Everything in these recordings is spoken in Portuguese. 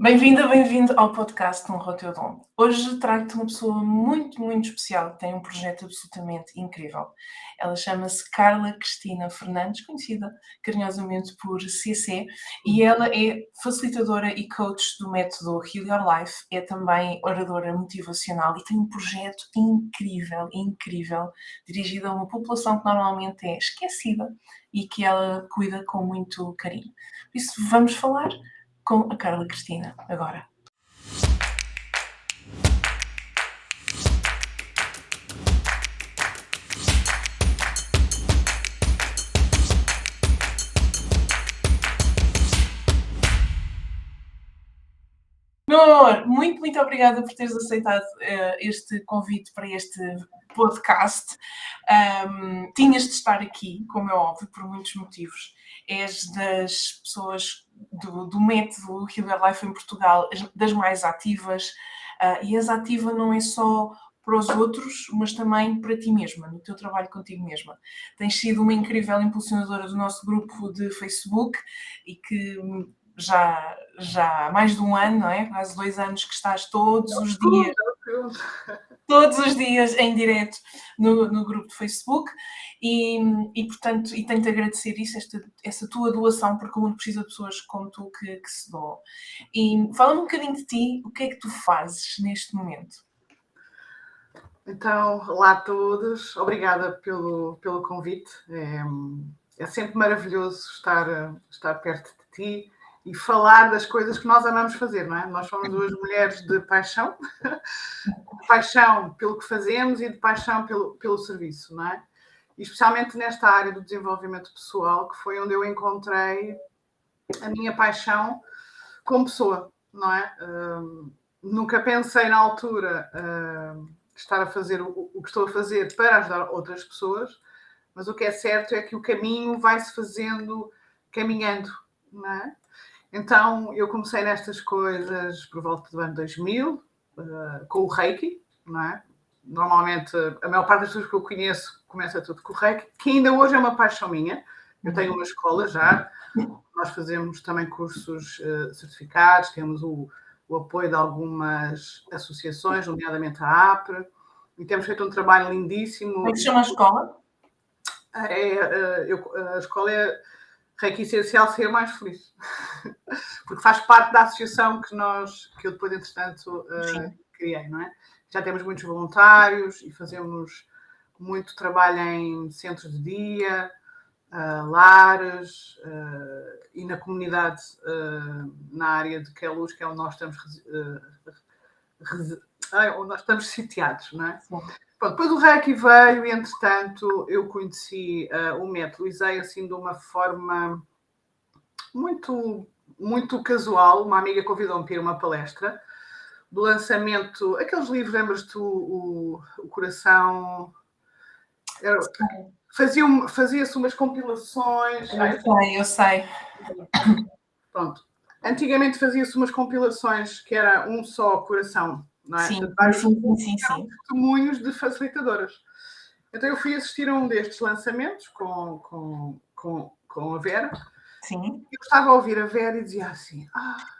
Bem-vinda, bem-vindo ao podcast Honra o Teu Dom. Hoje trago-te uma pessoa muito, muito especial que tem um projeto absolutamente incrível. Ela chama-se Carla Cristina Fernandes, conhecida carinhosamente por CC, e ela é facilitadora e coach do método Heal Your Life, é também oradora motivacional e tem um projeto incrível, incrível, dirigido a uma população que normalmente é esquecida e que ela cuida com muito carinho. Por isso, vamos falar com a Carla Cristina agora. Meu amor, muito, muito obrigada por teres aceitado este convite para este podcast. Tinhas de estar aqui, como é óbvio, por muitos motivos. És das pessoas do método Heal Your Life em Portugal, das mais ativas, e és ativa não é só para os outros, mas também para ti mesma, no teu trabalho contigo mesma. Tens sido uma incrível impulsionadora do nosso grupo de Facebook e que já há mais de um ano, não é? Quase 2 anos que estás todos os dias em direto no grupo de Facebook portanto, tenho-te a agradecer isso, essa tua doação, porque o mundo precisa de pessoas como tu que se doam. E fala-me um bocadinho de ti, o que é que tu fazes neste momento? Então, olá a todos, obrigada pelo convite. É sempre maravilhoso estar perto de ti e falar das coisas que nós amamos fazer, não é? Nós somos duas mulheres de paixão pelo que fazemos e de paixão pelo serviço, não é? E especialmente nesta área do desenvolvimento pessoal, que foi onde eu encontrei a minha paixão como pessoa, não é? Nunca pensei na altura estar a fazer o que estou a fazer para ajudar outras pessoas, mas o que é certo é que o caminho vai-se fazendo caminhando, não é? Então, eu comecei nestas coisas por volta do ano 2000, com o Reiki, não é? Normalmente, a maior parte das pessoas que eu conheço começa tudo com o Reiki, que ainda hoje é uma paixão minha. Eu tenho uma escola já, nós fazemos também cursos certificados, temos o apoio de algumas associações, nomeadamente a APRE, e temos feito um trabalho lindíssimo. Como é que se chama a escola? A escola é Reiki Essencial Ser Mais Feliz, porque faz parte da associação que eu depois, entretanto, criei, não é? Já temos muitos voluntários e fazemos muito trabalho em centros de dia, lares e na comunidade, na área de Queluz, que é onde nós estamos onde nós estamos sitiados, não é? Pronto, depois o Reiki veio e, entretanto, eu conheci o método, usei assim de uma forma muito, muito casual. Uma amiga convidou-me para ir a uma palestra do lançamento, aqueles livros, lembras-te, o Coração... Fazia-se umas compilações. Eu sei. Pronto. Antigamente fazia-se umas compilações que era um só coração, não é? Sim, Vários sim. testemunhos de facilitadoras. Então eu fui assistir a um destes lançamentos com a Vera. Sim. Eu estava a ouvir a Vera e dizia assim...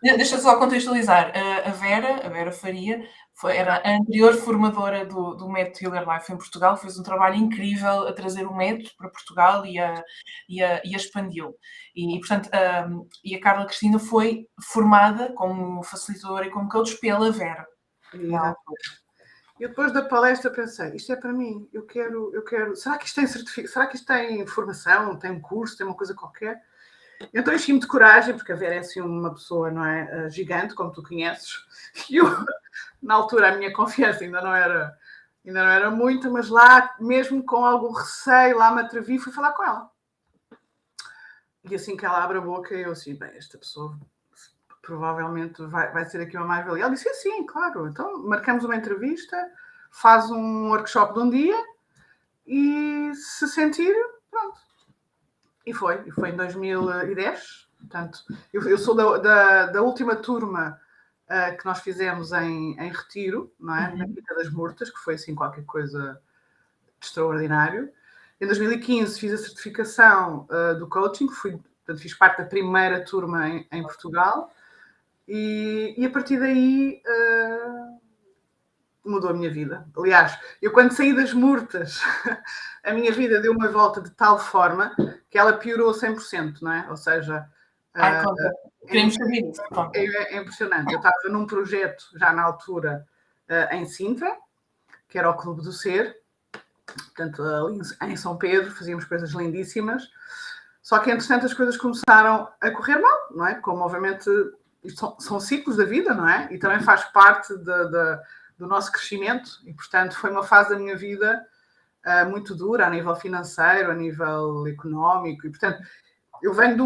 Deixa só contextualizar. A Vera Faria, era a anterior formadora do método Heal Your Life em Portugal, fez um trabalho incrível a trazer o método para Portugal e a expandi-lo. Portanto, e a Carla Cristina foi formada como facilitadora e como coach pela Vera. E depois da palestra pensei, isto é para mim, eu quero, será que isto tem certificado, será que isto tem formação, tem um curso, tem uma coisa qualquer? Então enchi-me de coragem, porque a Vera é assim uma pessoa, não é, gigante, como tu conheces, e eu, na altura, a minha confiança ainda não era muita, mas lá, mesmo com algum receio, lá me atrevi e fui falar com ela. E assim que ela abre a boca, eu assim, bem, esta pessoa provavelmente vai ser aqui uma mais-valia. Ela disse, sim, claro, então marcamos uma entrevista, faz um workshop de um dia e se sentir, pronto. E foi em 2010. Portanto, eu sou da última turma que nós fizemos em Retiro, não é? Na Quinta das Murtas, que foi assim qualquer coisa de extraordinário. Em 2015 fiz a certificação do coaching, portanto, fiz parte da primeira turma em Portugal. E a partir daí mudou a minha vida. Aliás, eu quando saí das Murtas, a minha vida deu uma volta de tal forma que ela piorou 100%, não é? Ou seja... Conta. Queremos saber isso. É impressionante. Eu estava num projeto, já na altura, em Sintra, que era o Clube do Ser, portanto, ali em São Pedro, fazíamos coisas lindíssimas. Só que, entretanto, as coisas começaram a correr mal, não é? Como, obviamente, isto são ciclos da vida, não é? E também faz parte do nosso crescimento. E, portanto, foi uma fase da minha vida muito dura, a nível financeiro, a nível económico. E, portanto, eu venho de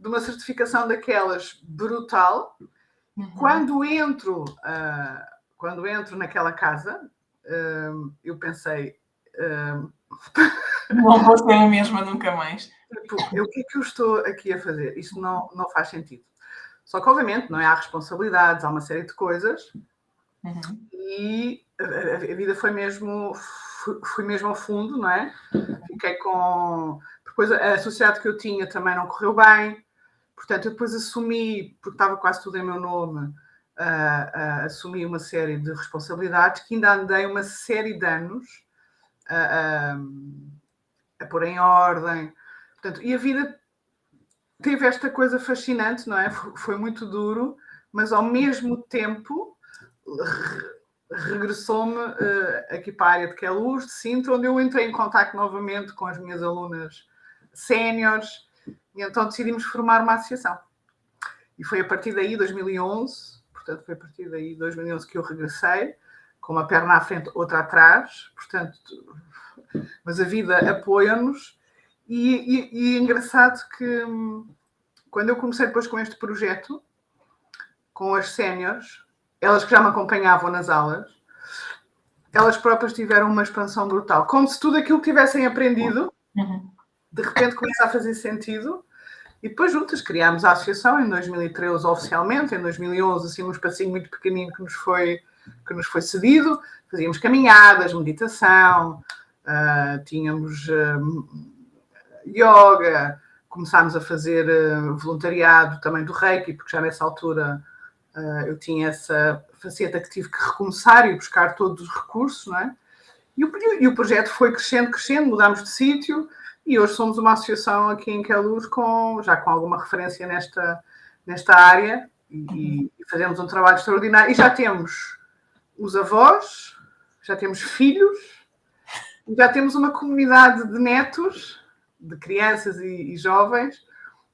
uma certificação daquelas brutal. Quando entro naquela casa, eu pensei... não vou ser a mesma nunca mais. Tipo, o que é que eu estou aqui a fazer? Isto não faz sentido. Só que, obviamente, não é? Há responsabilidades, há uma série de coisas. E a vida fui mesmo ao fundo, não é? Fiquei com... Depois a sociedade que eu tinha também não correu bem. Portanto, eu depois assumi, porque estava quase tudo em meu nome, assumi uma série de responsabilidades que ainda andei uma série de anos a pôr em ordem. Portanto, e a vida teve esta coisa fascinante, não é? Foi muito duro, mas ao mesmo tempo regressou-me aqui para a área de Queluz, de Sintra, onde eu entrei em contacto novamente com as minhas alunas séniores, e então decidimos formar uma associação. E foi a partir daí, 2011, portanto, foi a partir daí, 2011, que eu regressei, com uma perna à frente, outra atrás, portanto, mas a vida apoia-nos. E é engraçado que, quando eu comecei depois com este projeto, com as séniores, elas que já me acompanhavam nas aulas, elas próprias tiveram uma expansão brutal. Como se tudo aquilo que tivessem aprendido, de repente começa a fazer sentido. E depois juntas criámos a associação em 2013 oficialmente, em 2011 assim um espacinho muito pequenino que nos foi cedido. Fazíamos caminhadas, meditação, tínhamos yoga, começámos a fazer voluntariado também do Reiki, porque já nessa altura eu tinha essa faceta que tive que recomeçar e buscar todos os recursos, não é? E o projeto foi crescendo, mudámos de sítio e hoje somos uma associação aqui em Queluz já com alguma referência nesta área e fazemos um trabalho extraordinário. E já temos os avós, já temos filhos, já temos uma comunidade de netos, de crianças e jovens,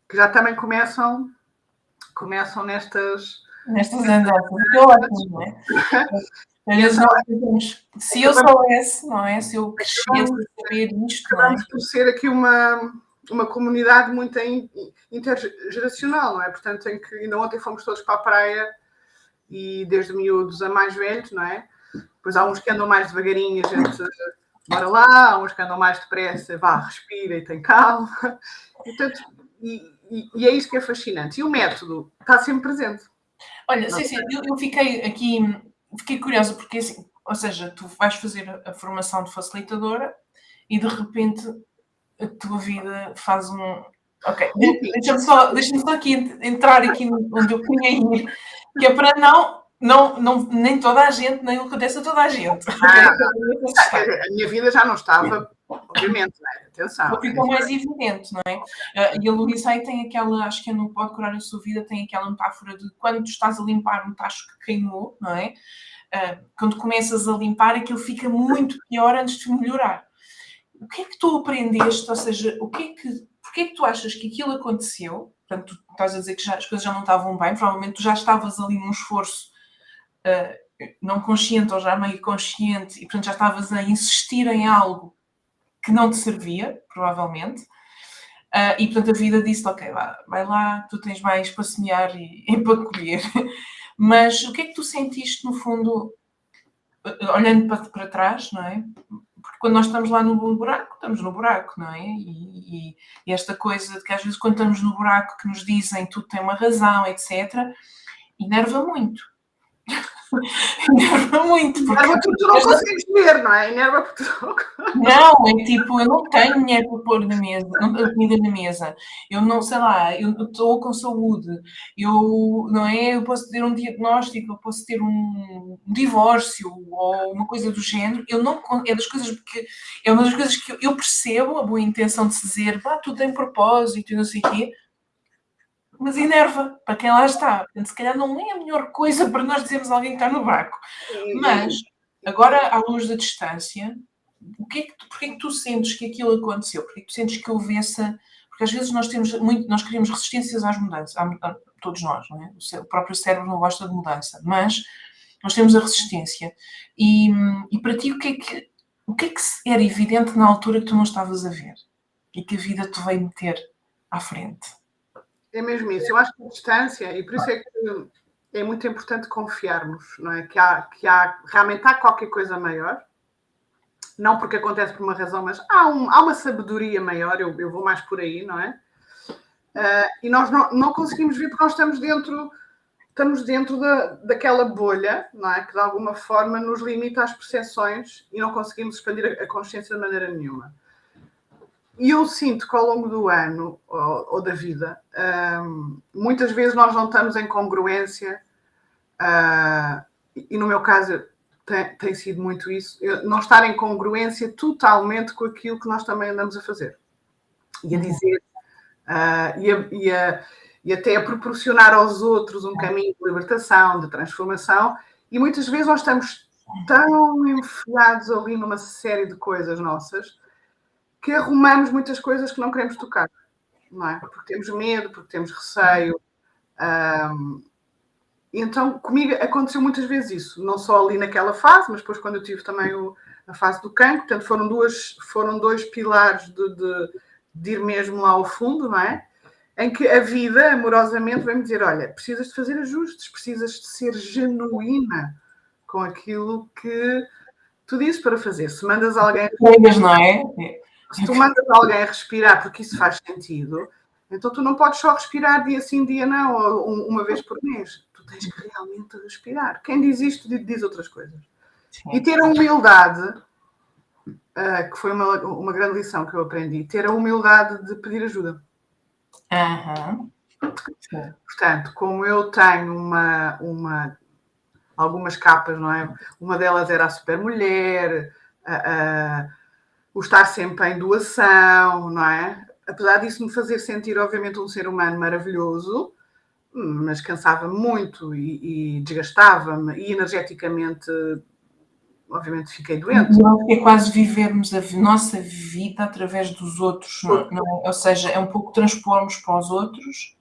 que já também começam nestas andanças. Eu ótimo, não é? Se eu soubesse, não é? Se eu crescesse a saber isto, não é? Acabamos por ser aqui uma comunidade muito intergeracional, não é? Portanto, em que ainda ontem fomos todos para a praia e desde miúdos a mais velhos, não é? Depois há uns que andam mais devagarinho, a gente bora lá, há uns que andam mais depressa, respira e tem calma. Portanto, e é isso que é fascinante. E o método está sempre presente. Olha, sim, eu fiquei curiosa, porque assim, ou seja, tu vais fazer a formação de facilitadora e de repente a tua vida faz um... Ok, deixa-me só aqui entrar aqui onde eu queria ir, que é para nem toda a gente, nem acontece a toda a gente. A minha vida já não estava, obviamente, não é? Atenção. Ficou mais evidente, não é? E a Louise aí tem aquela, acho que é no Pode Curar a Sua Vida, tem aquela metáfora de quando tu estás a limpar um tacho que queimou, não é? Quando começas a limpar, aquilo fica muito pior antes de melhorar. O que é que tu aprendeste? Ou seja, porquê é que tu achas que aquilo aconteceu? Portanto, tu estás a dizer que as coisas já não estavam bem, provavelmente tu já estavas ali num esforço não consciente ou já meio consciente e, portanto, já estavas a insistir em algo que não te servia, provavelmente. E, portanto, a vida disse, ok, vai lá, tu tens mais para semear e para colher. Mas o que é que tu sentiste, no fundo, olhando para trás, não é? Porque quando nós estamos lá no buraco, estamos no buraco, não é? E esta coisa de que às vezes quando estamos no buraco que nos dizem tudo tem uma razão, etc., enerva muito. Enerva muito, porque Enerva porque tu não consegues ver, não é? Enerva porque tu não... não, é tipo, eu não tenho dinheiro para pôr na mesa, comida na mesa. Eu não, sei lá, eu estou com saúde. Não é? Eu posso ter um diagnóstico, eu posso ter um divórcio ou uma coisa do género. Eu não, é das coisas porque é uma das coisas que eu percebo a boa intenção de se dizer, tudo tem propósito e não sei o quê. Mas enerva para quem lá está. Portanto, se calhar não é a melhor coisa para nós dizermos a alguém que está no barco. Mas, agora, à luz da distância, porquê que tu sentes que aquilo aconteceu? Porquê que tu sentes que houve essa... Porque às vezes nós criamos resistências às mudanças. Todos nós, não é? O próprio cérebro não gosta de mudança. Mas nós temos a resistência. E para ti, o que é que era evidente na altura que tu não estavas a ver? E que a vida te veio meter à frente? É mesmo isso. Eu acho que a distância, e por isso é que é muito importante confiarmos, não é? Que realmente há qualquer coisa maior, não porque acontece por uma razão, mas há uma sabedoria maior, eu vou mais por aí, não é? E nós não conseguimos ver porque nós estamos dentro daquela bolha, não é? Que de alguma forma nos limita às percepções e não conseguimos expandir a consciência de maneira nenhuma. E eu sinto que ao longo do ano ou da vida, muitas vezes nós não estamos em congruência, e no meu caso tem sido muito isso, não estar em congruência totalmente com aquilo que nós também andamos a fazer. E a dizer, e até a proporcionar aos outros um caminho de libertação, de transformação, e muitas vezes nós estamos tão enfiados ali numa série de coisas nossas, que arrumamos muitas coisas que não queremos tocar, não é? Porque temos medo, porque temos receio. Então, comigo aconteceu muitas vezes isso, não só ali naquela fase, mas depois quando eu tive também a fase do cancro, portanto foram dois pilares de ir mesmo lá ao fundo, não é? Em que a vida, amorosamente, vai-me dizer, olha, precisas de fazer ajustes, precisas de ser genuína com aquilo que tu dizes para fazer. Se mandas alguém... Não é? Se tu mandas alguém a respirar porque isso faz sentido, então tu não podes só respirar dia sim, dia não, ou uma vez por mês. Tu tens que realmente respirar. Quem diz isto diz outras coisas. Sim. E ter a humildade, que foi uma grande lição que eu aprendi, ter a humildade de pedir ajuda. Portanto, como eu tenho algumas capas, não é? Uma delas era a supermulher, o estar sempre em doação, não é? Apesar disso me fazer sentir, obviamente, um ser humano maravilhoso, mas cansava-me muito e desgastava-me e energeticamente, obviamente, fiquei doente. É quase vivermos a nossa vida através dos outros, não é? Ou seja, é um pouco transpormos para os outros.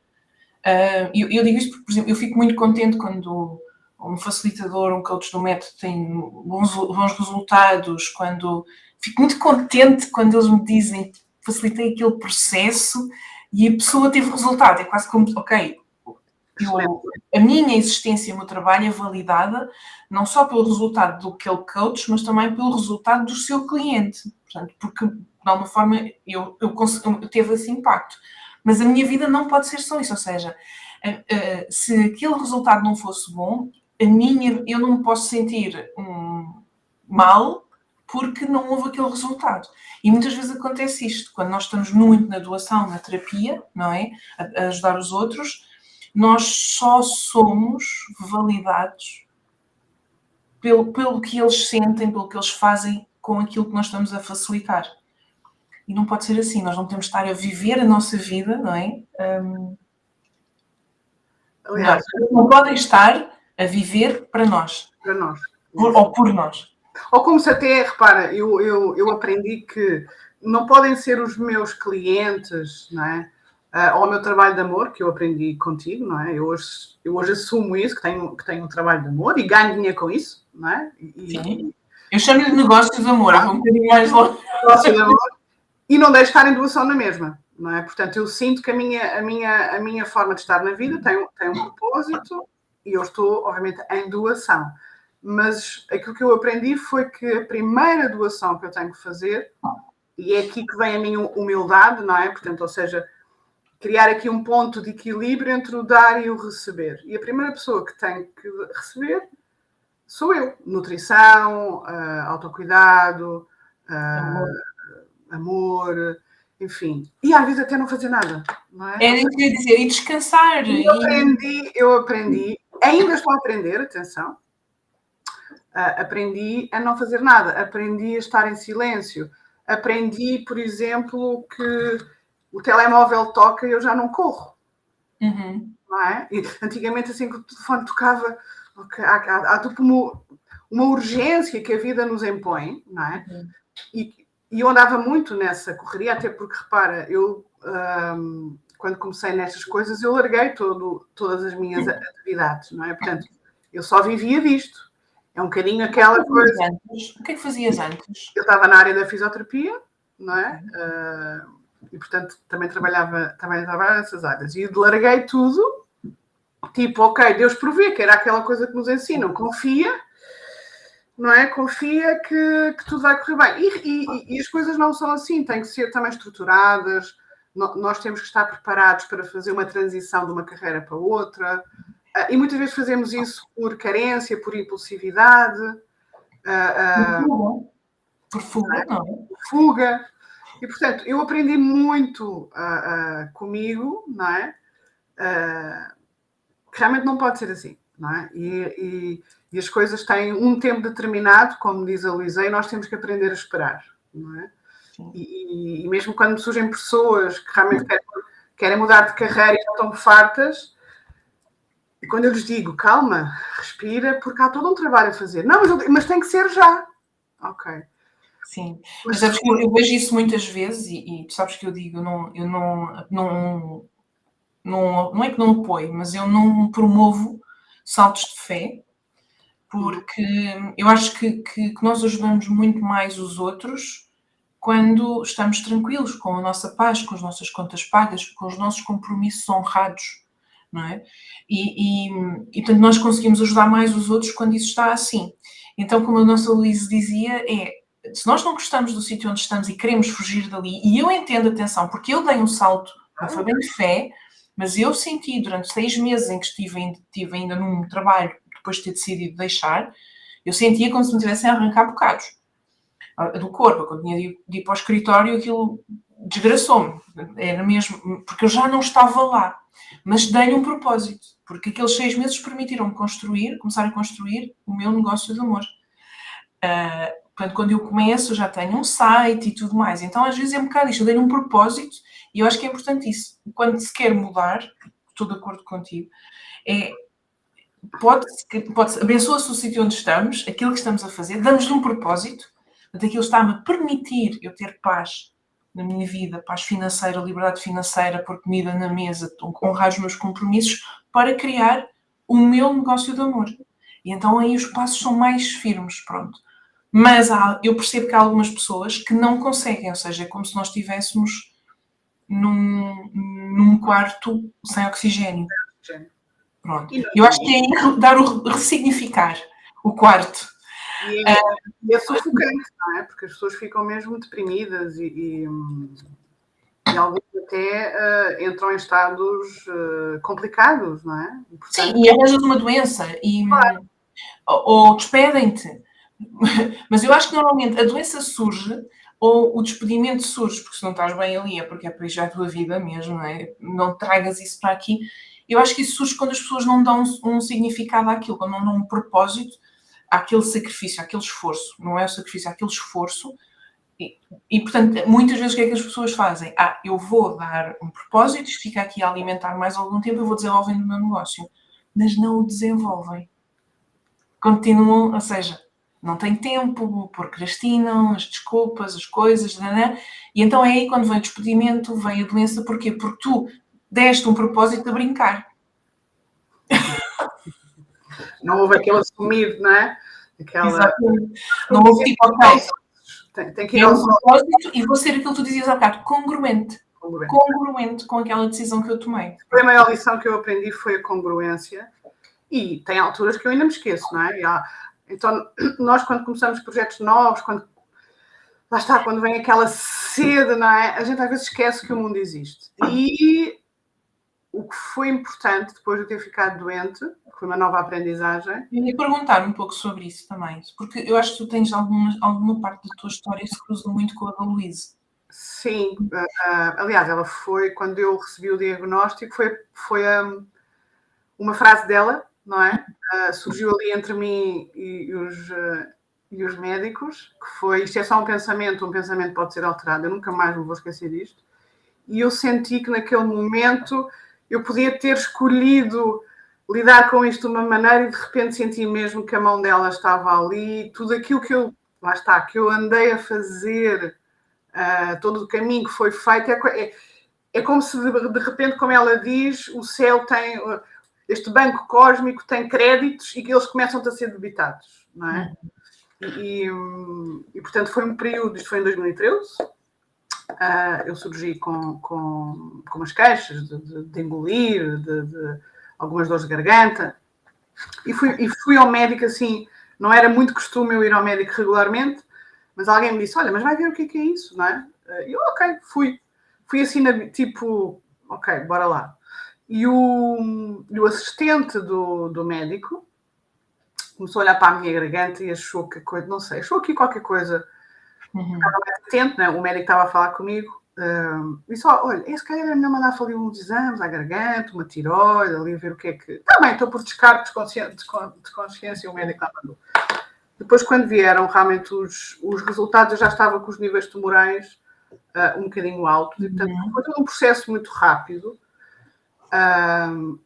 Eu digo isto porque, por exemplo, eu fico muito contente quando um facilitador, um coach do método tem bons resultados, fico muito contente quando eles me dizem que facilitei aquele processo e a pessoa teve resultado. É quase como, ok, a minha existência, o meu trabalho é validada não só pelo resultado do aquele coach, mas também pelo resultado do seu cliente. Portanto, porque, de alguma forma, eu teve esse impacto. Mas a minha vida não pode ser só isso. Ou seja, se aquele resultado não fosse bom, eu não me posso sentir mal porque não houve aquele resultado. E muitas vezes acontece isto, quando nós estamos muito na doação, na terapia, não é? A ajudar os outros, nós só somos validados pelo que eles sentem, pelo que eles fazem com aquilo que nós estamos a facilitar. E não pode ser assim, nós não temos de estar a viver a nossa vida, não é? Aliás, não podem estar a viver para nós. Para nós. Ou por nós. Ou como se até, repara, eu aprendi que não podem ser os meus clientes, não é? Ou o meu trabalho de amor, que eu aprendi contigo, não é? Eu hoje assumo isso, que tenho um trabalho de amor e ganho dinheiro com isso, não é? Sim. Eu chamo-lhe negócio de amor, é um bocadinho mais longe. Negócio de amor. E não deixo estar em doação na mesma, não é? Portanto, eu sinto que a minha forma de estar na vida tem um propósito e eu estou, obviamente, em doação. Mas aquilo que eu aprendi foi que a primeira doação que eu tenho que fazer, e é aqui que vem a minha humildade, não é? Portanto, ou seja, criar aqui um ponto de equilíbrio entre o dar e o receber. E a primeira pessoa que tem que receber sou eu. Nutrição, autocuidado, amor, enfim. E às vezes até não fazer nada, não é? É isso que eu ia dizer, e descansar. Eu aprendi, ainda estou a aprender, atenção, aprendi a não fazer nada, aprendi a estar em silêncio, aprendi, por exemplo, que o telemóvel toca e eu já não corro. Não é? E antigamente, assim que o telefone tocava, há tipo uma urgência que a vida nos impõe, não é? E eu andava muito nessa correria, até porque, repara, eu quando comecei nestas coisas, eu larguei todas as minhas atividades, não é? Portanto, eu só vivia disto. É um bocadinho aquela coisa. O que é que fazias antes? Eu estava na área da fisioterapia, não é? E, portanto, também trabalhava nessas áreas. E larguei tudo, tipo, ok, Deus provê, que era aquela coisa que nos ensinam, confia, não é? Confia que tudo vai correr bem. E as coisas não são assim, têm que ser também estruturadas, nós temos que estar preparados para fazer uma transição de uma carreira para outra, e muitas vezes fazemos isso por carência, por impulsividade. Por fuga, não é? Fuga. E, portanto, eu aprendi muito comigo, não é? Que realmente não pode ser assim, não é? E as coisas têm um tempo determinado, como diz a Luísa, e nós temos que aprender a esperar, não é? E mesmo quando surgem pessoas que realmente querem mudar de carreira e já estão fartas, e quando eu lhes digo, calma, respira, porque há todo um trabalho a fazer. Não, mas tem que ser já. Ok. Sim, mas sabes que eu vejo isso muitas vezes e tu sabes que eu digo, não é que não apoio, mas eu não promovo saltos de fé, porque eu acho que nós ajudamos muito mais os outros quando estamos tranquilos, com a nossa paz, com as nossas contas pagas, com os nossos compromissos honrados, não é? E portanto, nós conseguimos ajudar mais os outros quando isso está assim. Então, como a nossa Luísa dizia, se nós não gostamos do sítio onde estamos e queremos fugir dali, e eu entendo, atenção, porque eu dei um salto, não foi bem de fé, mas eu senti durante 6 meses em que estive ainda num trabalho, depois de ter decidido deixar, eu sentia como se me tivessem a arrancar bocados do corpo. Quando tinha de ir para o escritório, aquilo desgraçou-me. Era mesmo, porque eu já não estava lá. Mas dei-lhe um propósito, porque aqueles 6 meses permitiram-me começar a construir o meu negócio de amor. Portanto, quando eu começo, eu já tenho um site e tudo mais. Então, às vezes é um bocado isto. Eu dei-lhe um propósito e eu acho que é importante isso. Quando se quer mudar, estou de acordo contigo, abençoa-se o sítio onde estamos, aquilo que estamos a fazer, damos-lhe um propósito, portanto, aquilo está-me a permitir eu ter paz na minha vida, paz financeira, liberdade financeira, pôr comida na mesa, honrar os meus compromissos, para criar o meu negócio de amor. E então aí os passos são mais firmes, pronto. Mas eu percebo que há algumas pessoas que não conseguem, ou seja, é como se nós estivéssemos num quarto sem oxigênio. Pronto. Eu acho que é dar ressignificar o quarto. E é sufocante, não é? Porque as pessoas ficam mesmo deprimidas e alguns até entram em estados complicados, não é? E, portanto, sim, e arranjas uma doença ou despedem-te. Mas eu acho que normalmente a doença surge ou o despedimento surge, porque se não estás bem ali é porque é para já a tua vida mesmo, não é? Não tragas isso para aqui. Eu acho que isso surge quando as pessoas não dão um significado àquilo, quando não dão um propósito àquele sacrifício, àquele esforço. Não é o sacrifício, é aquele esforço. E, portanto, muitas vezes o que é que as pessoas fazem? Eu vou dar um propósito, isto fica aqui a alimentar mais algum tempo, eu vou desenvolvendo o meu negócio. Mas não o desenvolvem. Continuam, ou seja, não tem tempo, procrastinam, as desculpas, as coisas, e então é aí quando vem o despedimento, vem a doença, porquê? Porque tu deste um propósito a brincar. Não houve aquele assumir, não é? Exatamente. Não houve tipo, ok, tem que ir ao propósito e vou ser aquilo que tu dizias há bocado, congruente com aquela decisão que eu tomei. A maior lição que eu aprendi foi a congruência, e tem alturas que eu ainda me esqueço, não é? Então, nós quando começamos projetos novos, lá está, quando vem aquela sede, não é? A gente às vezes esquece que o mundo existe. E o que foi importante depois de eu ter ficado doente, foi uma nova aprendizagem. Eu ia perguntar um pouco sobre isso também, porque eu acho que tu tens alguma parte da tua história que se cruza muito com a da Luísa. Sim, aliás, ela foi, quando eu recebi o diagnóstico, foi uma frase dela, não é? Surgiu ali entre mim e os médicos, que foi, isto é só um pensamento pode ser alterado, eu nunca mais me vou esquecer disto. E eu senti que naquele momento eu podia ter escolhido lidar com isto de uma maneira e de repente senti mesmo que a mão dela estava ali, tudo aquilo que eu, lá está, que eu andei a fazer, todo o caminho que foi feito, é como se de repente, como ela diz, o céu tem, este banco cósmico tem créditos e que eles começam a ser debitados, não é? E portanto foi um período, isto foi em 2013, eu surgi com umas queixas de engolir, de algumas dores de garganta, e fui ao médico assim, não era muito costume eu ir ao médico regularmente, mas alguém me disse, olha, mas vai ver o que é isso, não é? E eu, ok, fui assim, tipo, ok, bora lá. E o assistente do médico começou a olhar para a minha garganta e achou que coisa, não sei, achou aqui qualquer coisa. Estava mais atento, né? O médico estava a falar comigo. Disse, olha, esse cara era melhor mandar fazer uns exames à garganta, uma tiroide, ali a ver o que é que... Está bem, estou por descarte de consciência, o médico lá mandou. Depois, quando vieram realmente os resultados, eu já estava com os níveis tumorais um bocadinho altos, e portanto foi um processo muito rápido.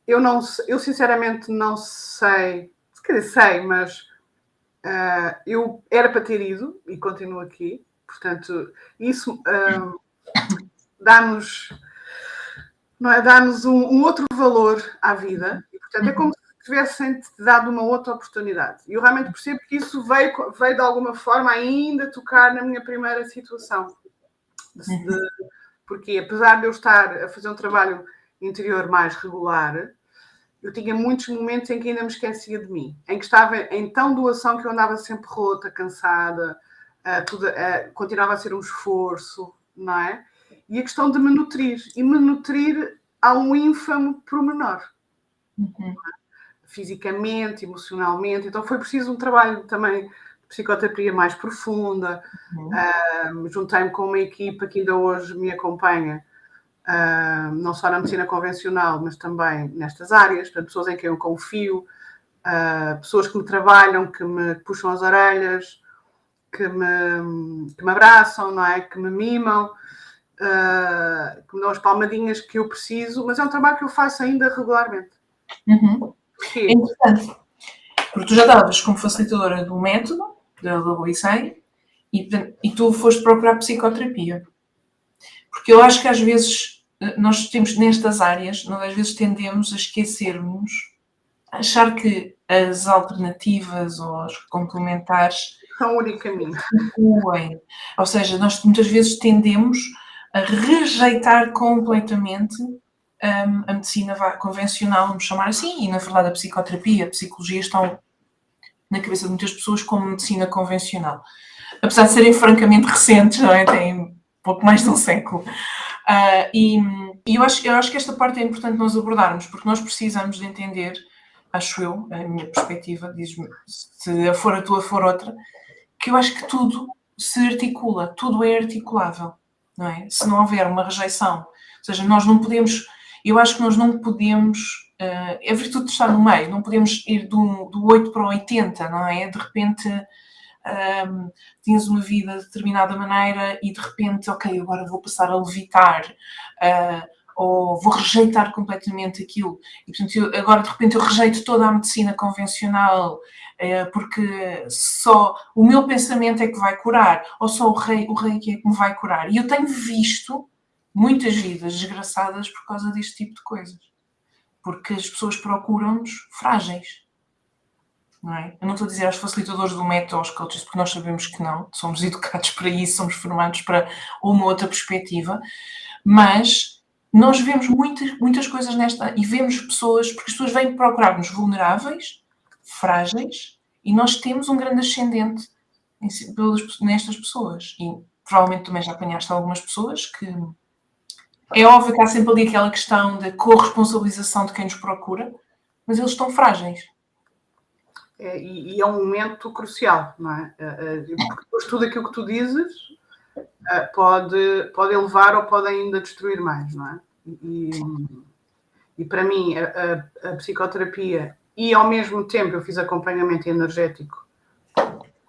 Eu sinceramente não sei, quer dizer, sei, mas eu era para ter ido e continuo aqui, portanto, isso dá-nos, não é, dá-nos um outro valor à vida, e portanto é como se tivessem te dado uma outra oportunidade. E eu realmente percebo que isso veio de alguma forma ainda tocar na minha primeira situação. Porque apesar de eu estar a fazer um trabalho interior mais regular, eu tinha muitos momentos em que ainda me esquecia de mim, em que estava em tão doação que eu andava sempre rota, cansada, continuava a ser um esforço, não é? E a questão de me nutrir. E me nutrir a um ínfimo pormenor. Fisicamente, emocionalmente. Então foi preciso um trabalho também de psicoterapia mais profunda. Juntei-me com uma equipa que ainda hoje me acompanha, não só na medicina convencional, mas também nestas áreas, portanto, pessoas em quem eu confio, pessoas que me trabalham, que me puxam as orelhas, que me abraçam, não é? Que me mimam, que me dão as palmadinhas que eu preciso, mas é um trabalho que eu faço ainda regularmente. É importante, porque tu já estavas como facilitadora do método, da WICEI, e tu foste procurar psicoterapia. Porque eu acho que às vezes nós temos nestas áreas, nós às vezes tendemos a esquecermos, a achar que as alternativas ou as complementares são o único caminho. Ou seja, nós muitas vezes tendemos a rejeitar completamente a medicina convencional, vamos chamar assim, e na verdade a psicoterapia, a psicologia estão na cabeça de muitas pessoas como medicina convencional. Apesar de serem francamente recentes, não é? Têm pouco mais de um século. E eu acho que esta parte é importante nós abordarmos, porque nós precisamos de entender, acho eu, a minha perspectiva, diz-me, se a for a tua, for outra, que eu acho que tudo se articula, tudo é articulável, não é? Se não houver uma rejeição, ou seja, nós não podemos, eu acho que nós não podemos, a virtude está no meio, não podemos ir do 8 para o 80, não é? De repente tinhas uma vida de determinada maneira e de repente, ok, agora vou passar a levitar, ou vou rejeitar completamente aquilo. E, portanto, agora de repente eu rejeito toda a medicina convencional porque só o meu pensamento é que vai curar, ou só o rei é que me vai curar. E eu tenho visto muitas vidas desgraçadas por causa deste tipo de coisas. Porque as pessoas procuram-nos frágeis. Não é? Eu não estou a dizer aos facilitadores do método, aos coaches, porque nós sabemos que não. Somos educados para isso, somos formados para uma outra perspectiva. Mas nós vemos muitas coisas nesta... E vemos pessoas... Porque as pessoas vêm procurar-nos vulneráveis, frágeis, e nós temos um grande ascendente nestas pessoas. E provavelmente também já apanhaste algumas pessoas que É óbvio que há sempre ali aquela questão da corresponsabilização de quem nos procura, mas eles estão frágeis. E é um momento crucial, não é? Porque depois tudo aquilo que tu dizes pode elevar ou pode ainda destruir mais, não é? E para mim, a psicoterapia, e ao mesmo tempo eu fiz acompanhamento energético,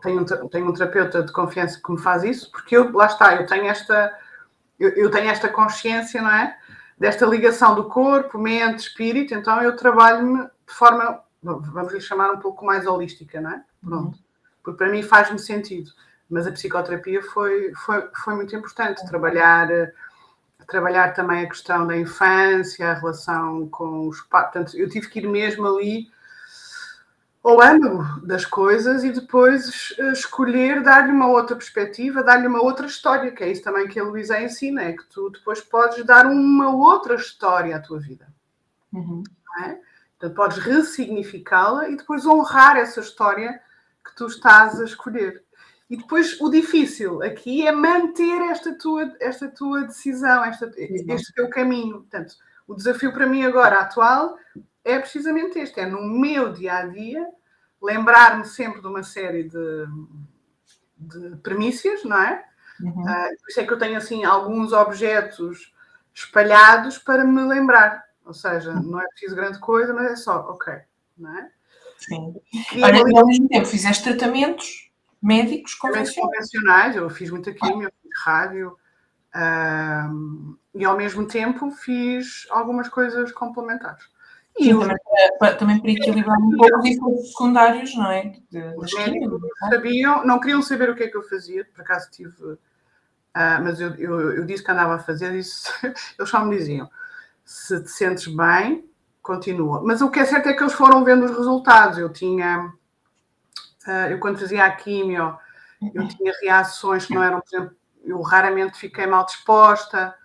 tenho um terapeuta de confiança que me faz isso, porque lá está, eu tenho esta consciência, não é? Desta ligação do corpo, mente, espírito, então eu trabalho-me de forma, vamos lhe chamar um pouco mais holística, não é? Pronto. Porque para mim faz-me sentido. Mas a psicoterapia foi muito importante, trabalhar também a questão da infância, a relação com os pais. Portanto, eu tive que ir mesmo ali ao âmago das coisas e depois escolher dar-lhe uma outra perspectiva, dar-lhe uma outra história, que é isso também que a Luísa ensina, é que tu depois podes dar uma outra história à tua vida. Não é? Então, podes ressignificá-la e depois honrar essa história que tu estás a escolher. E depois o difícil aqui é manter esta tua decisão, este teu caminho. Portanto, o desafio para mim agora, atual, é precisamente este. É no meu dia-a-dia lembrar-me sempre de uma série de premissas, não é? Por isso é que eu tenho assim alguns objetos espalhados para me lembrar. Ou seja, não é preciso grande coisa, mas é só, ok, não é? Sim. Olha, e ao mesmo tempo fizeste tratamentos médicos convencionais, eu fiz muita quimio, fiz rádio, e ao mesmo tempo fiz algumas coisas complementares. E também para equilibrar um pouco os efeitos secundários, não é? Os médicos sabiam, não queriam saber o que é que eu fazia, por acaso tive, mas eu disse que andava a fazer, eles só me diziam, se te sentes bem, continua. Mas o que é certo é que eles foram vendo os resultados. Eu quando fazia a quimio, eu tinha reações que não eram, por exemplo, eu raramente fiquei mal disposta,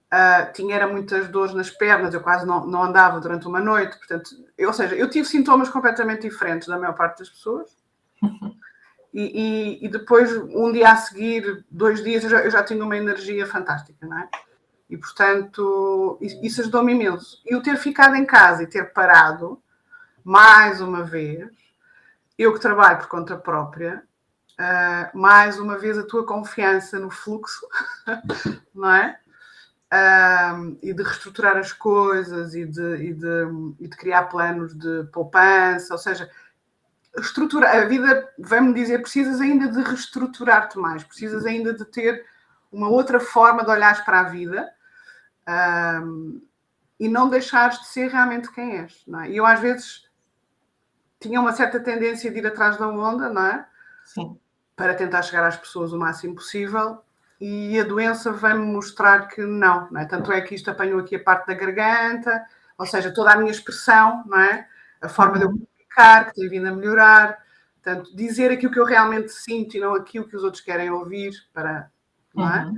era muitas dores nas pernas, eu quase não andava durante uma noite, portanto, ou seja, eu tive sintomas completamente diferentes da maior parte das pessoas. E depois, um dia a seguir, 2 dias, eu já tinha uma energia fantástica, não é? E, portanto, isso ajudou-me imenso. E o ter ficado em casa e ter parado, mais uma vez, eu que trabalho por conta própria, mais uma vez a tua confiança no fluxo, não é? E de reestruturar as coisas e de criar planos de poupança, ou seja, a vida, vai-me dizer, precisas ainda de reestruturar-te mais, precisas ainda de ter uma outra forma de olhares para a vida, e não deixares de ser realmente quem és, não é? E eu às vezes tinha uma certa tendência de ir atrás da onda, não é? Sim. Para tentar chegar às pessoas o máximo possível, e a doença vai-me mostrar que não é? Tanto é que isto apanhou aqui a parte da garganta, ou seja, toda a minha expressão, não é? A forma de eu comunicar, que tem vindo a melhorar, portanto, dizer aquilo que eu realmente sinto e não aquilo que os outros querem ouvir, não é?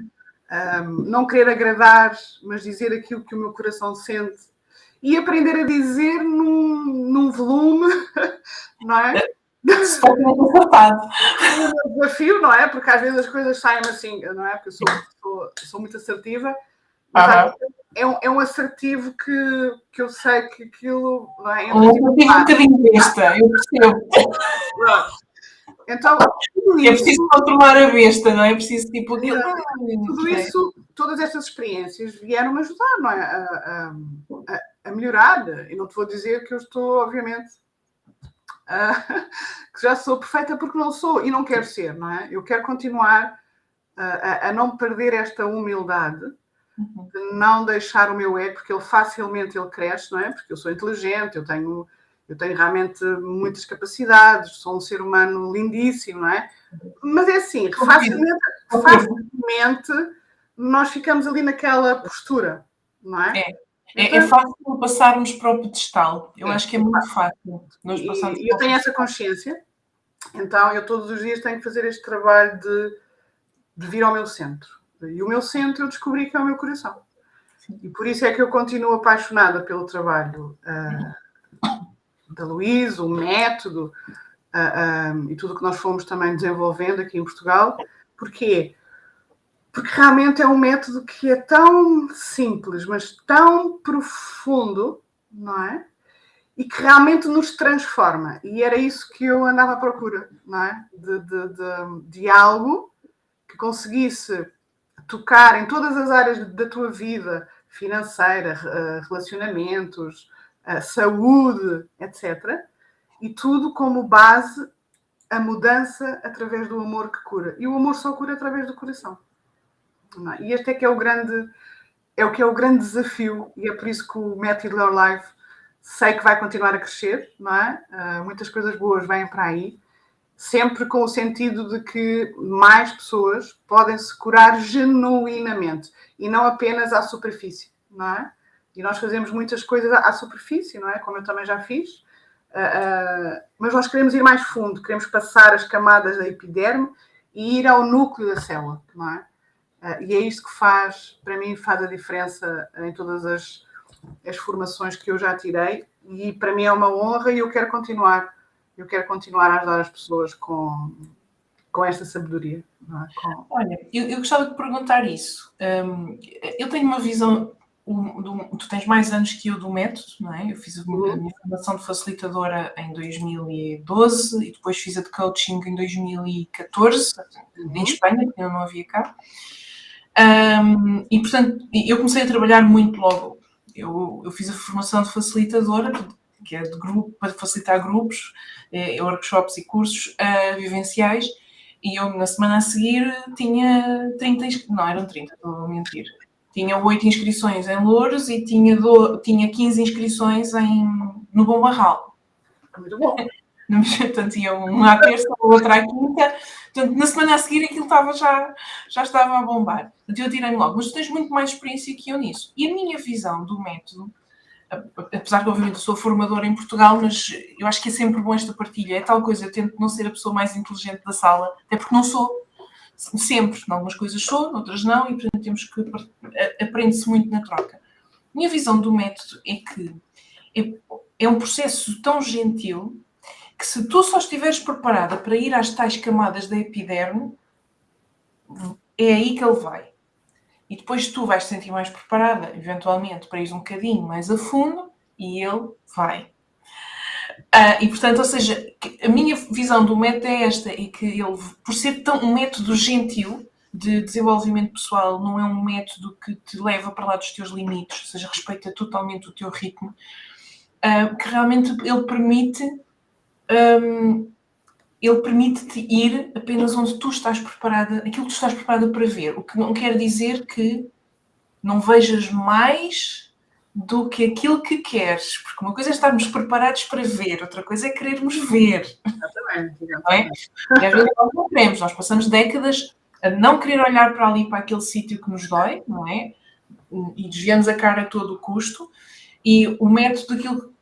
Não querer agradar, mas dizer aquilo que o meu coração sente e aprender a dizer num volume, não é? Se pode ter acertado. É um desafio, não é? Porque às vezes as coisas saem assim, não é? Porque eu sou muito assertiva, mas é um assertivo que eu sei que aquilo, não é? Um assertivo um bocadinho besta, eu percebo. Então, é preciso controlar a besta, não é? É preciso tipo aquilo. Tudo isso, todas estas experiências vieram-me ajudar, não é? A melhorar. E não te vou dizer que eu estou, obviamente, que já sou perfeita, porque não sou e não quero ser, não é? Eu quero continuar a não perder esta humildade, de não deixar o meu ego, porque ele facilmente cresce, não é? Porque eu sou inteligente, eu tenho realmente muitas capacidades, sou um ser humano lindíssimo, não é? Mas é assim, facilmente nós ficamos ali naquela postura, não é? É fácil passarmos para o pedestal. Eu acho que é muito fácil. E eu tenho essa consciência, então eu todos os dias tenho que fazer este trabalho de vir ao meu centro. E o meu centro eu descobri que é o meu coração. E por isso é que eu continuo apaixonada pelo trabalho da Luísa, o método e tudo o que nós fomos também desenvolvendo aqui em Portugal. Porquê? Porque realmente é um método que é tão simples, mas tão profundo, não é? E que realmente nos transforma. E era isso que eu andava à procura, não é? De algo que conseguisse tocar em todas as áreas da tua vida, financeira, relacionamentos, saúde, etc. E tudo como base a mudança através do amor que cura. E o amor só cura através do coração. Não é? E este é que é o grande desafio, e é por isso que o método Your Life sei que vai continuar a crescer, não é? Muitas coisas boas vêm para aí, sempre com o sentido de que mais pessoas podem se curar genuinamente e não apenas à superfície, não é? E nós fazemos muitas coisas à superfície, não é? Como eu também já fiz, mas nós queremos ir mais fundo, queremos passar as camadas da epiderme e ir ao núcleo da célula, não é? E é isto que faz, para mim, faz a diferença em todas as formações que eu já tirei, e para mim é uma honra e eu quero continuar a ajudar as pessoas com esta sabedoria. Não é? Olha, eu gostava de perguntar isso. Eu tenho uma visão, tu tens mais anos que eu do método, não é? Eu fiz a minha formação de facilitadora em 2012 e depois fiz a de coaching em 2014, em Espanha, que eu não havia cá. E, portanto, eu comecei a trabalhar muito logo. Eu fiz a formação de facilitadora, que é de grupo, para facilitar grupos, workshops e cursos vivenciais, e eu, na semana a seguir, tinha 30 não, eram 30, estou a mentir. Tinha 8 inscrições em Louros e tinha 15 inscrições no Bom Barral. Muito bom. Portanto, ia uma à terça, outra à quinta. Portanto, na semana a seguir aquilo já estava a bombar. Portanto, eu tirei-me logo. Mas tu tens muito mais experiência que eu nisso. E a minha visão do método, apesar que obviamente eu sou formadora em Portugal, mas eu acho que é sempre bom esta partilha. É tal coisa, eu tento não ser a pessoa mais inteligente da sala, até porque não sou. Sempre. Em algumas coisas sou, noutras não, e portanto temos que aprende-se muito na troca. A minha visão do método é que é um processo tão gentil que se tu só estiveres preparada para ir às tais camadas da epiderme, é aí que ele vai. E depois tu vais te sentir mais preparada, eventualmente, para ir um bocadinho mais a fundo, e ele vai. E, portanto, ou seja, a minha visão do método é esta, é que ele, por ser um método gentil de desenvolvimento pessoal, não é um método que te leva para lá dos teus limites, ou seja, respeita totalmente o teu ritmo, que realmente ele permite-te ir apenas onde tu estás preparada, aquilo que tu estás preparada para ver. O que não quer dizer que não vejas mais do que aquilo que queres. Porque uma coisa é estarmos preparados para ver, outra coisa é querermos ver. Exatamente. Não é? E às vezes nós não queremos, nós passamos décadas a não querer olhar para ali, para aquele sítio que nos dói, não é? E desviamos a cara a todo o custo. E o método,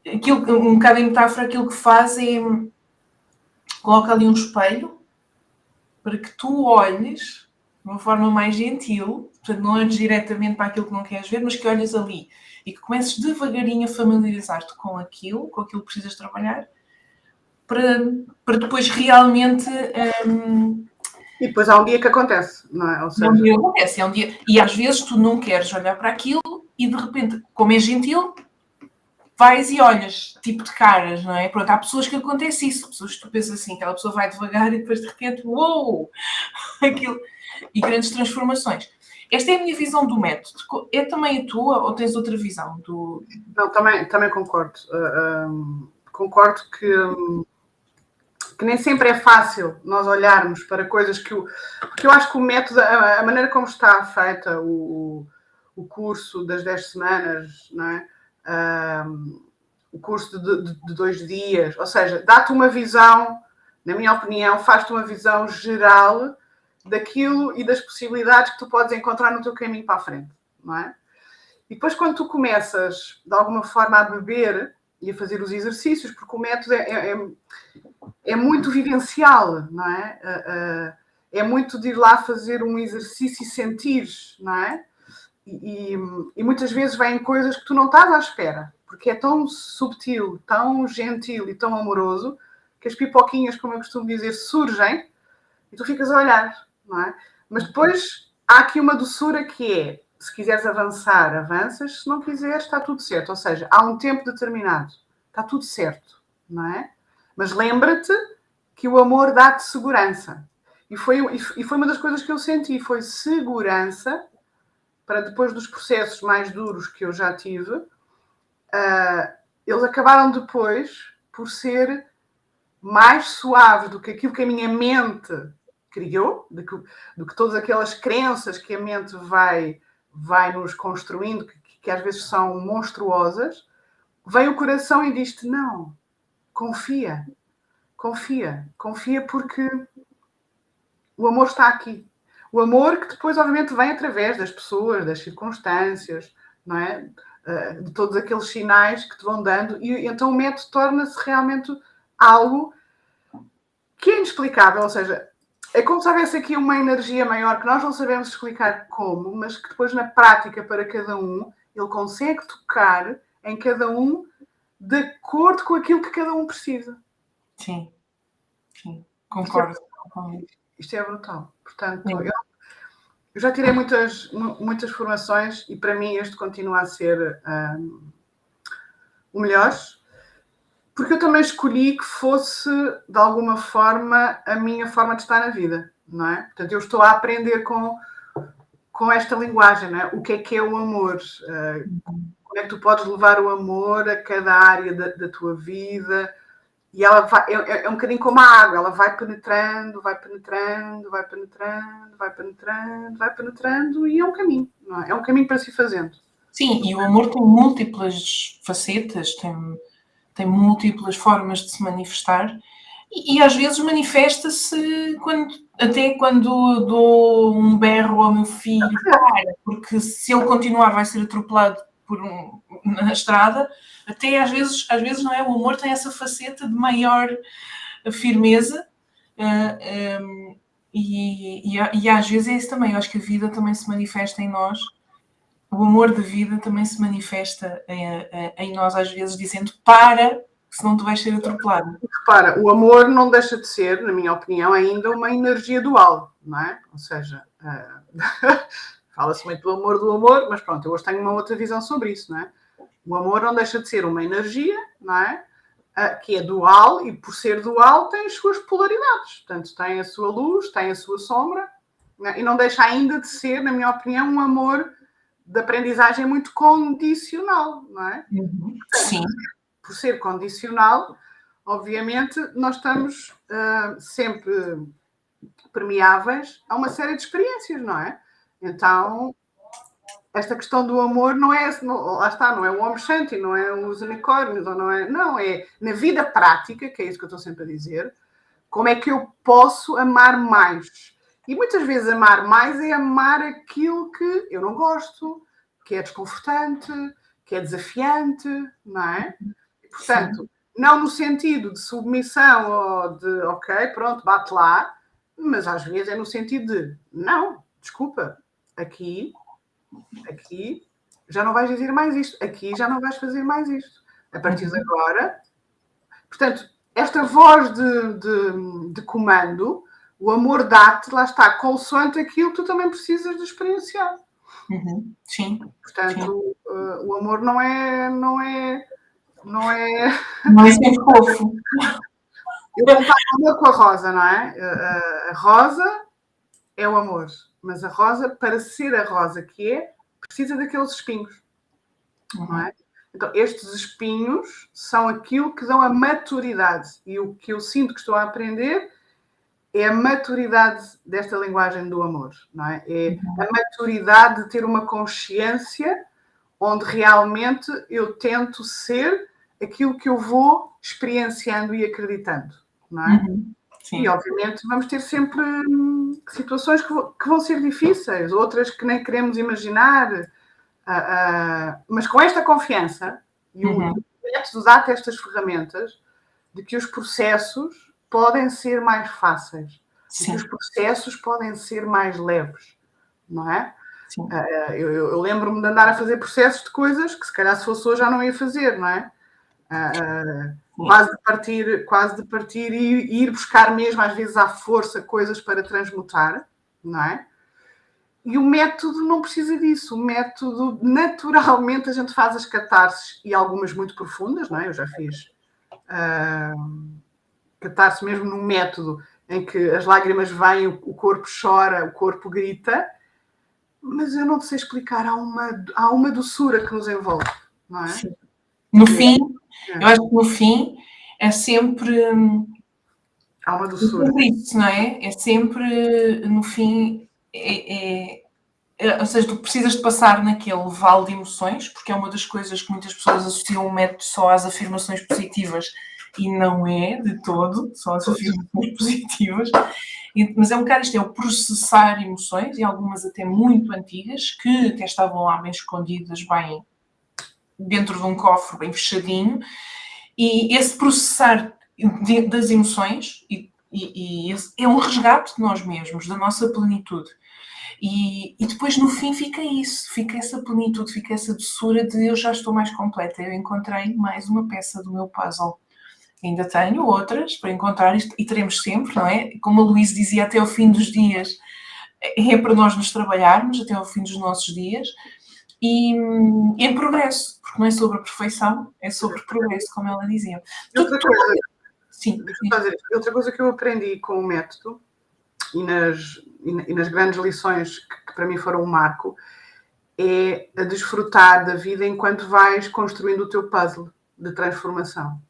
um bocado em metáfora, aquilo que faz é coloca ali um espelho para que tu olhes de uma forma mais gentil, portanto não olhes diretamente para aquilo que não queres ver, mas que olhes ali e que comeces devagarinho a familiarizar-te com aquilo que precisas trabalhar, para depois realmente... E depois há um dia que acontece, não é? Ou seja... Um dia acontece, é um dia... E às vezes tu não queres olhar para aquilo e de repente, como é gentil, vais e olhas, tipo de caras, não é? Pronto, há pessoas que acontece isso, pessoas que tu pensas assim, aquela pessoa vai devagar e depois de repente, uou! Aquilo. E grandes transformações. Esta é a minha visão do método. É também a tua ou tens outra visão? Não, também concordo. Concordo que nem sempre é fácil nós olharmos para coisas porque eu acho que o método, a maneira como está feita o curso das 10 semanas, não é? O curso de 2 dias, ou seja, dá-te uma visão, na minha opinião, faz-te uma visão geral daquilo e das possibilidades que tu podes encontrar no teu caminho para a frente, não é? E depois quando tu começas, de alguma forma, a beber e a fazer os exercícios, porque o método é muito vivencial, não é? É muito de ir lá fazer um exercício e sentir, não é? E muitas vezes vêm coisas que tu não estás à espera, porque é tão subtil, tão gentil e tão amoroso, que as pipoquinhas, como eu costumo dizer, surgem e tu ficas a olhar, não é? Mas depois há aqui uma doçura que é, se quiseres avançar, avanças, se não quiseres, está tudo certo. Ou seja, há um tempo determinado, está tudo certo, não é? Mas lembra-te que o amor dá-te segurança. E foi uma das coisas que eu senti, foi segurança para depois dos processos mais duros que eu já tive, eles acabaram depois por ser mais suaves do que aquilo que a minha mente criou, do que todas aquelas crenças que a mente vai nos construindo, que às vezes são monstruosas. Vem o coração e diz-te, não, confia porque o amor está aqui. O amor que depois, obviamente, vem através das pessoas, das circunstâncias, não é? De todos aqueles sinais que te vão dando. E então o método torna-se realmente algo que é inexplicável. Ou seja, é como se houvesse aqui uma energia maior que nós não sabemos explicar como, mas que depois, na prática, para cada um, ele consegue tocar em cada um de acordo com aquilo que cada um precisa. Sim, concordo. Isto é brutal. Portanto, eu já tirei muitas formações e para mim este continua a ser o melhor, porque eu também escolhi que fosse, de alguma forma, a minha forma de estar na vida, não é? Portanto, eu estou a aprender com esta linguagem, não é? O que é o amor? Como é que tu podes levar o amor a cada área da tua vida? E ela vai, é um bocadinho como a água, ela vai penetrando, e é um caminho, não é? É um caminho para se fazendo. Sim, e o amor tem múltiplas facetas, tem múltiplas formas de se manifestar e às vezes manifesta-se até quando dou um berro ao meu filho, porque se ele continuar vai ser atropelado na estrada, até às vezes não é, o amor tem essa faceta de maior firmeza e às vezes é isso também, eu acho que a vida também se manifesta em nós, o amor de vida também se manifesta em nós às vezes dizendo para, senão tu vais ser atropelado. Repara, o amor não deixa de ser, na minha opinião, ainda uma energia dual, não é? Ou seja, fala-se muito do amor, mas pronto, eu hoje tenho uma outra visão sobre isso, não é? O amor não deixa de ser uma energia, não é? Que é dual e por ser dual tem as suas polaridades. Portanto, tem a sua luz, tem a sua sombra, né? E não deixa ainda de ser, na minha opinião, um amor de aprendizagem muito condicional, não é? Sim. Por ser condicional, obviamente, nós estamos sempre permeáveis a uma série de experiências, não é? Então, esta questão do amor não é, lá está, não é o Om Shanti, não é os unicórnios, não é na vida prática, que é isso que eu estou sempre a dizer, como é que eu posso amar mais? E muitas vezes amar mais é amar aquilo que eu não gosto, que é desconfortante, que é desafiante, não é? E, portanto, sim, não no sentido de submissão ou de, ok, pronto, bate lá, mas às vezes é no sentido de, não, desculpa, aqui já não vais dizer mais isto, aqui já não vais fazer mais isto. A partir de agora, portanto, esta voz de comando, o amor dá-te, lá está, consoante aquilo que tu também precisas de experienciar. Sim. Portanto, o amor não é sempre fofo. Eu comparo o amor com a rosa, não é? A rosa é o amor, mas a rosa, para ser a rosa que é, precisa daqueles espinhos, não é? Então, estes espinhos são aquilo que dão a maturidade. E o que eu sinto que estou a aprender é a maturidade desta linguagem do amor, não é? É a maturidade de ter uma consciência onde realmente eu tento ser aquilo que eu vou experienciando e acreditando, não é? Sim. E, obviamente, vamos ter sempre situações que vão ser difíceis, outras que nem queremos imaginar, mas com esta confiança e o método dá-te estas ferramentas de que os processos podem ser mais fáceis, de que os processos podem ser mais leves, não é? Eu lembro-me de andar a fazer processos de coisas que se calhar se fosse hoje já não ia fazer, não é? Quase de partir e ir buscar mesmo às vezes à força coisas para transmutar, não é? E o método não precisa disso. O método, naturalmente, a gente faz as catarses, e algumas muito profundas, não é? Eu já fiz catarse mesmo num método em que as lágrimas vêm, o corpo chora, o corpo grita, mas eu não sei explicar. Há uma doçura que nos envolve, não é? Sim. No fim, eu acho que no fim é sempre... Há uma doçura. É sempre isso, não é? É sempre, no fim, ou seja, tu precisas de passar naquele vale de emoções, porque é uma das coisas que muitas pessoas associam o método só às afirmações positivas, e não é de todo, só às afirmações positivas. Mas é um bocado isto, é o processar emoções, e algumas até muito antigas, que até estavam lá bem escondidas, bem dentro de um cofre, bem fechadinho, e esse processar das emoções é um resgate de nós mesmos, da nossa plenitude. E depois, no fim, fica isso, fica essa plenitude, fica essa doçura de eu já estou mais completa, eu encontrei mais uma peça do meu puzzle. Ainda tenho outras para encontrar e teremos sempre, não é? Como a Luísa dizia, até ao fim dos dias, é para nós nos trabalharmos, até ao fim dos nossos dias, e em progresso, porque não é sobre a perfeição, é sobre progresso, como ela dizia. Sim. Outra coisa que eu aprendi com o método e nas grandes lições que para mim foram um marco é a desfrutar da vida enquanto vais construindo o teu puzzle de transformação.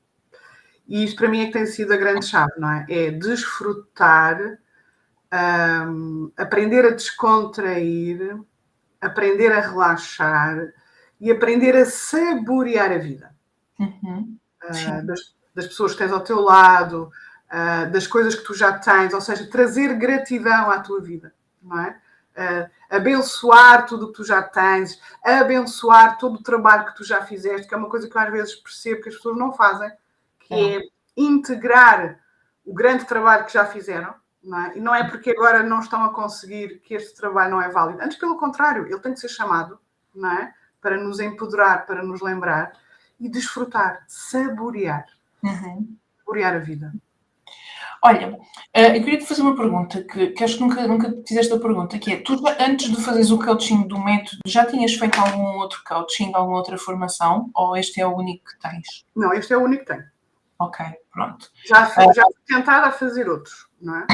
E isto para mim é que tem sido a grande chave, não é? É desfrutar, aprender a descontrair, aprender a relaxar e aprender a saborear a vida. Das pessoas que tens ao teu lado, das coisas que tu já tens, ou seja, trazer gratidão à tua vida, não é? Abençoar tudo o que tu já tens, abençoar todo o trabalho que tu já fizeste, que é uma coisa que eu às vezes percebo que as pessoas não fazem, que é integrar o grande trabalho que já fizeram, não é? E não é porque agora não estão a conseguir que este trabalho não é válido. Antes, pelo contrário, ele tem que ser chamado, não é? Para nos empoderar, para nos lembrar e desfrutar, saborear. Saborear a vida. Olha, eu queria te fazer uma pergunta, que acho que nunca te fizeste a pergunta, que é, tu antes de fazeres o coaching do método, já tinhas feito algum outro coaching, alguma outra formação, ou este é o único que tens? Não, este é o único que tenho. Ok, pronto. Já fui tentada a fazer outros, não é?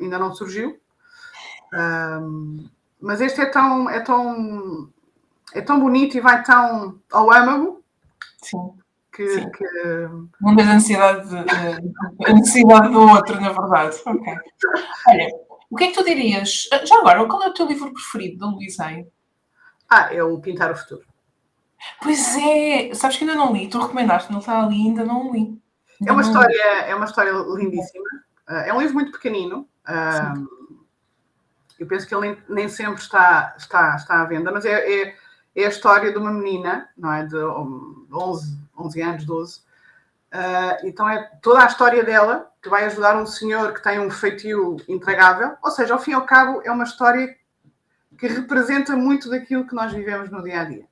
Ainda não surgiu. Mas este é tão bonito e vai tão ao âmago. Sim. Que não tens a necessidade do outro, na verdade. Ok. Olha, o que é que tu dirias? Já agora, qual é o teu livro preferido da Luísa? É o Pintar o Futuro. Pois é! Sabes que ainda não li. Tu recomendaste, não está ali, ainda não li. É uma história lindíssima. É um livro muito pequenino. Eu penso que ele nem sempre está à venda, mas é a história de uma menina, não é? De 11 anos, 12. Então é toda a história dela que vai ajudar um senhor que tem um feitio intragável. Ou seja, ao fim e ao cabo, é uma história que representa muito daquilo que nós vivemos no dia a dia.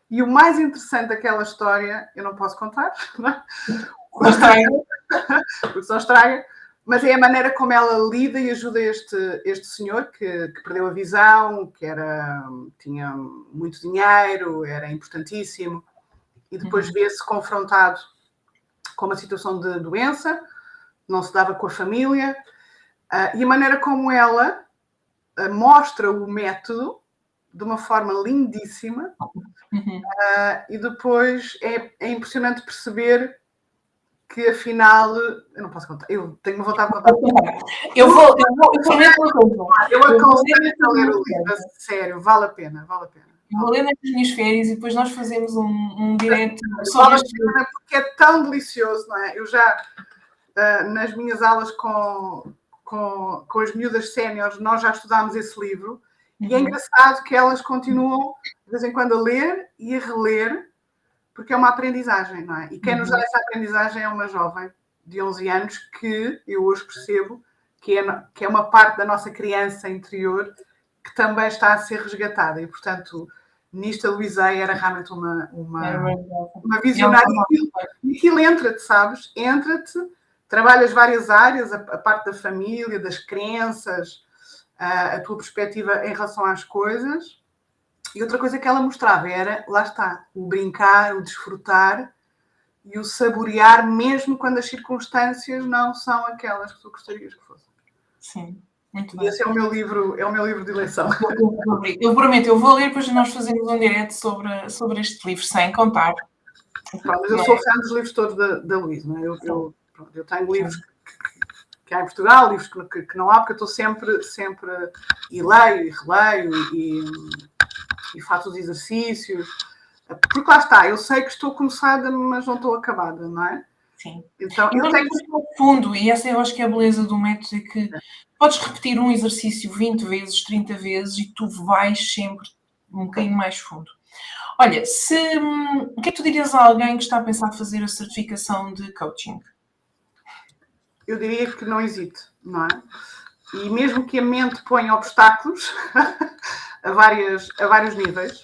E o mais interessante daquela história, eu não posso contar, não é? Porque só estraga, mas é a maneira como ela lida e ajuda este senhor que perdeu a visão, tinha muito dinheiro, era importantíssimo, e depois vê-se confrontado com uma situação de doença, não se dava com a família, e a maneira como ela mostra o método de uma forma lindíssima, e depois é impressionante perceber que afinal, eu não posso contar, eu tenho vontade de contar. Eu prometo uma coisa. Eu aconselho a ler o livro, sério, vale a pena. Eu vou ler nas minhas férias e depois nós fazemos um direto sobre este livro. Porque é tão delicioso, não é? Eu já, nas minhas aulas com as miúdas séniores, nós já estudámos esse livro, e é engraçado que elas continuam, de vez em quando, a ler e a reler, porque é uma aprendizagem, não é? E quem nos dá essa aprendizagem é uma jovem de 11 anos que eu hoje percebo que é uma parte da nossa criança interior que também está a ser resgatada. E, portanto, nisto a Luísa era realmente uma visionária. E aquilo entra-te, sabes? Entra-te, trabalhas várias áreas, a parte da família, das crenças, a tua perspectiva em relação às coisas. E outra coisa que ela mostrava era, lá está, o brincar, o desfrutar e o saborear, mesmo quando as circunstâncias não são aquelas que tu gostarias que fossem. Sim, muito E bem. esse é o meu livro de eleição. Eu prometo, eu vou ler, depois nós fazemos um direto sobre este livro, sem contar. Pronto, mas eu sou fã dos livros todos da Luísa. Não é? Eu tenho livros que há em Portugal, livros que não há, porque eu estou sempre e leio, e releio, e faço os exercícios. Porque lá está, eu sei que estou começada, mas não estou acabada, não é? Sim. Então, eu tenho muito fundo, e essa eu acho que é a beleza do método, é que podes repetir um exercício 20 vezes, 30 vezes, e tu vais sempre um bocadinho mais fundo. Olha, o que é que tu dirias a alguém que está a pensar fazer a certificação de coaching? Eu diria que não hesite, não é? E mesmo que a mente ponha obstáculos a vários níveis,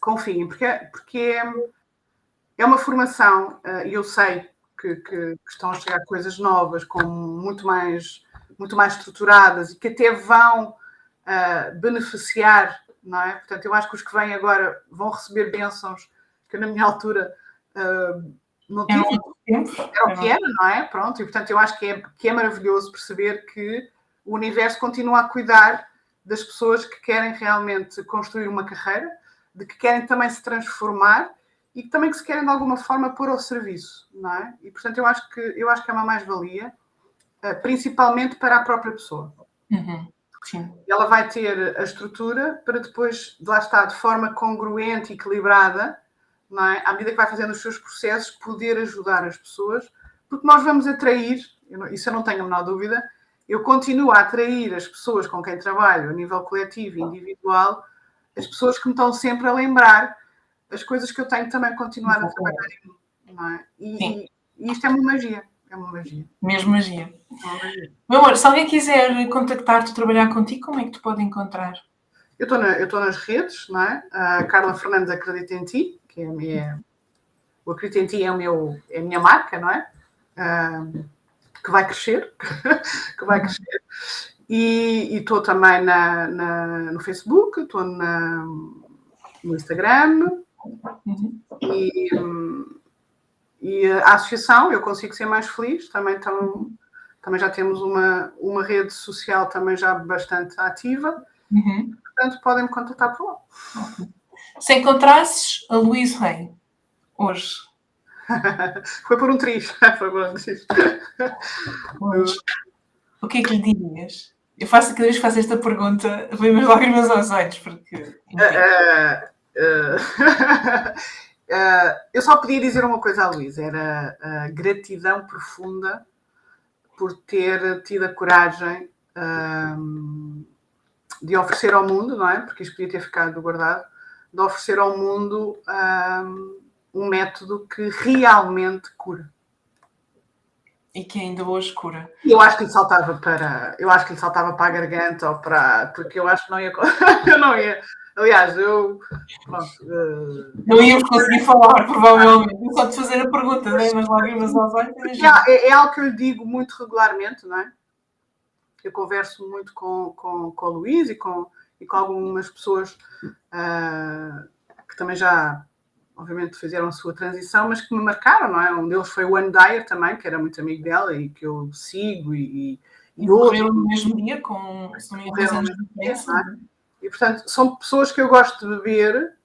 confiem, porque é uma formação, e eu sei que estão a chegar coisas novas, muito mais estruturadas e que até vão beneficiar, não é? Portanto, eu acho que os que vêm agora vão receber bênçãos que na minha altura não tive. Era o que era, não é? Pronto, e portanto eu acho que é maravilhoso perceber que o universo continua a cuidar das pessoas que querem realmente construir uma carreira, de que querem também se transformar e que também que se querem de alguma forma pôr ao serviço, não é? E portanto eu acho que é uma mais-valia, principalmente para a própria pessoa. Sim. Ela vai ter a estrutura para depois, lá está, de forma congruente e equilibrada, não é? À medida que vai fazendo os seus processos, poder ajudar as pessoas, porque nós vamos atrair, isso eu não tenho a menor dúvida, eu continuo a atrair as pessoas com quem trabalho, a nível coletivo e individual, as pessoas que me estão sempre a lembrar as coisas que eu tenho também a continuar a trabalhar em mim, não é? E isto é uma magia. É uma magia. Mesmo magia. Meu amor, se alguém quiser contactar-te ou trabalhar contigo, como é que tu pode encontrar? Eu estou nas redes, não é? A Carla Fernandes Acredita em Ti, que é o Acredita em Ti é a minha marca, não é? Que vai crescer, E estou também no Facebook, estou no Instagram, e a associação, Eu Consigo Ser Mais Feliz, também já temos uma rede social também já bastante ativa. Portanto, podem me contactar por lá. Se encontrasses a Luís Rei hoje. Foi por um triz. Hoje. O que é que lhe dirias? Eu faço cada vez que faço esta pergunta, vem-me as lágrimas aos olhos, porque. Eu só podia dizer uma coisa à Luísa, era a gratidão profunda por ter tido a coragem de oferecer ao mundo, não é? Porque isto podia ter ficado guardado, de oferecer ao mundo um método que realmente cura. E que ainda hoje cura. Eu acho que lhe saltava para a garganta ou para... Porque eu acho que não ia... eu não ia... Aliás, não íamos conseguir falar, provavelmente. Só de fazer a pergunta, né? Mas lágrimas aos olhos. É algo que eu lhe digo muito regularmente, não é? Eu converso muito com o Luís e com algumas pessoas que também já, obviamente, fizeram a sua transição, mas que me marcaram, não é? Um deles foi o Anne Dyer também, que era muito amigo dela e que eu sigo e morreram no mesmo dia, com 2 anos de diferença. E, portanto, são pessoas que eu gosto de beber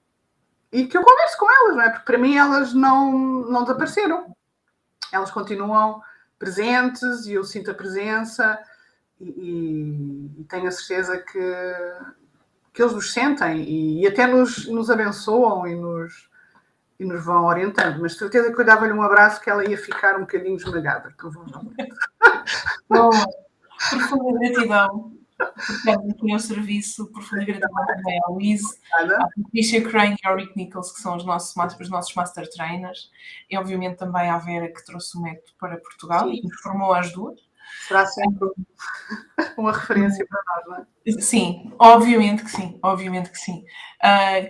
e que eu converso com elas, não é? Porque para mim elas não desapareceram. Elas continuam presentes e eu sinto a presença e tenho a certeza que eles nos sentem e até nos abençoam e nos vão orientando. Mas de certeza que eu dava-lhe um abraço que ela ia ficar um bocadinho esmagada, provavelmente. Profunda gratidão por estar aqui ao serviço, profunda gratidão também à Luísa, à Patricia Crane e ao Rick Nichols, que são os nossos Master Trainers, e obviamente também à Vera, que trouxe o método para Portugal. Sim. E que nos formou às duas. Será sempre uma referência para nós, não é? Sim, obviamente que sim.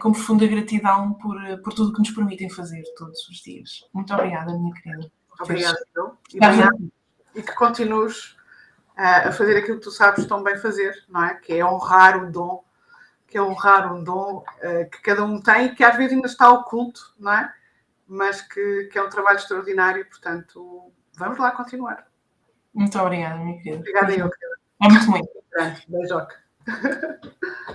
Com profunda gratidão por tudo que nos permitem fazer todos os dias. Muito obrigada, minha querida. Obrigada, e que continues a fazer aquilo que tu sabes tão bem fazer, não é? Que é honrar o dom, que cada um tem e que às vezes ainda está oculto, não é? Mas que é um trabalho extraordinário, portanto, vamos lá continuar. Muito obrigada, minha querida. Obrigada eu. É muito. Beijoca.